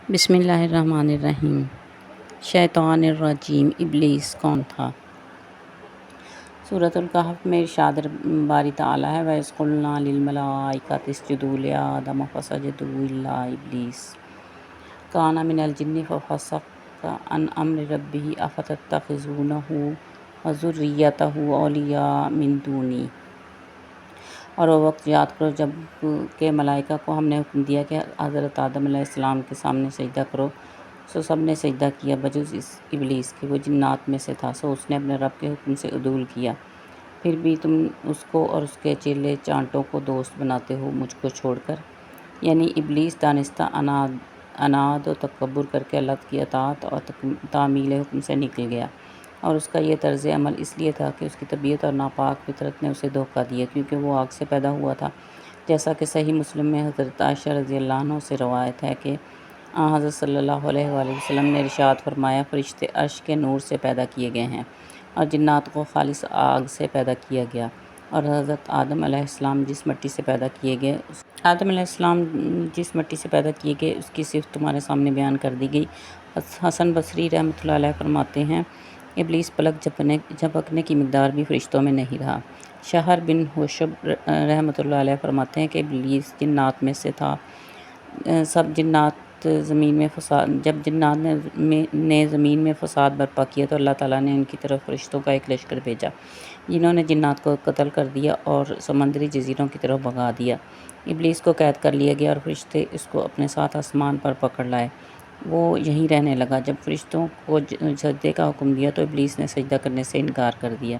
بسم اللہ الرحمن الرحیم۔ شیطان الرجیم ابلیس کون تھا؟ سورۃ الکہف میں ارشاد باری تعالیٰ ہے وَإِذْ قُلْنَا لِلْمَلَائِكَةِ اسْجُدُوا لِآدَمَ فَسَجَدُوا إِلَّا إِبْلِيسَ كَانَ مِنَ الْجِنِّ فَفَسَقَ عَنْ أَمْرِ رَبِّهِ أَفَتَتَّخِذُونَهُ وَذُرِّيَّتَهُ أَوْلِيَاءَ مِن دُونِي۔ اور وہ وقت یاد کرو جب کہ ملائکہ کو ہم نے حکم دیا کہ حضرت آدم علیہ السلام کے سامنے سجدہ کرو، سو سب نے سجدہ کیا بجز اس ابلیس کے، وہ جنات میں سے تھا، سو اس نے اپنے رب کے حکم سے عدول کیا۔ پھر بھی تم اس کو اور اس کے چیلے چانٹوں کو دوست بناتے ہو مجھ کو چھوڑ کر۔ یعنی ابلیس دانستہ عناد و تکبر کر کے اللہ کی اطاعت اور تعمیل حکم سے نکل گیا، اور اس کا یہ طرز عمل اس لیے تھا کہ اس کی طبیعت اور ناپاک فطرت نے اسے دھوکہ دیا، کیونکہ وہ آگ سے پیدا ہوا تھا، جیسا کہ صحیح مسلم میں حضرت عائشہ رضی اللہ عنہ سے روایت ہے کہ حضرت صلی اللہ علیہ وآلہ وسلم نے ارشاد فرمایا فرشتے عرش کے نور سے پیدا کیے گئے ہیں اور جنات کو خالص آگ سے پیدا کیا گیا، اور حضرت آدم علیہ السلام جس مٹی سے پیدا کیے گئے اس کی صفت تمہارے سامنے بیان کر دی گئی۔ حسن بصری رحمۃ اللہ علیہ فرماتے ہیں ابلیس پلک جھپکنے کی مقدار بھی فرشتوں میں نہیں رہا۔ شہر بن حوشب رحمۃ اللہ علیہ فرماتے ہیں کہ ابلیس جنات میں سے تھا۔ جب جنات نے زمین میں فساد برپا کیا تو اللہ تعالیٰ نے ان کی طرف فرشتوں کا ایک لشکر بھیجا، جنہوں نے جنات کو قتل کر دیا اور سمندری جزیروں کی طرف بھگا دیا۔ ابلیس کو قید کر لیا گیا اور فرشتے اس کو اپنے ساتھ آسمان پر پکڑ لائے، وہ یہیں رہنے لگا۔ جب فرشتوں کو سجدے کا حکم دیا تو ابلیس نے سجدہ کرنے سے انکار کر دیا۔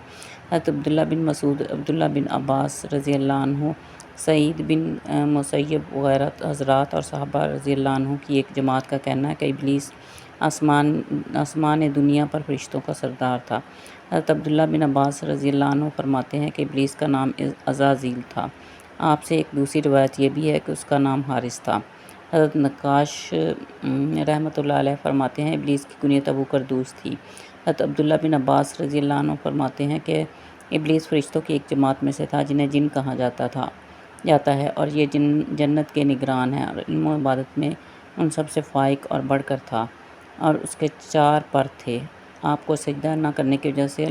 حضرت عبداللہ بن مسعود، عبداللہ بن عباس رضی اللہ عنہ، سعید بن مسیب وغیرہ حضرات اور صحابہ رضی اللہ عنہ کی ایک جماعت کا کہنا ہے کہ ابلیس آسمان دنیا پر فرشتوں کا سردار تھا۔ حضرت عبداللہ بن عباس رضی اللہ عنہ فرماتے ہیں کہ ابلیس کا نام عزازیل تھا۔ آپ سے ایک دوسری روایت یہ بھی ہے کہ اس کا نام حارث تھا۔ حضرت نقاش رحمۃ اللہ علیہ فرماتے ہیں ابلیس کی کنیت ابو کردوس تھی۔ حضرت عبداللہ بن عباس رضی اللہ عنہ فرماتے ہیں کہ ابلیس فرشتوں کی ایک جماعت میں سے تھا جنہیں جن کہا جاتا ہے، اور یہ جنت کے نگران ہیں، اور علم و عبادت میں ان سب سے فائق اور بڑھ کر تھا، اور اس کے 4 پر تھے۔ آپ کو سجدہ نہ کرنے کی وجہ سے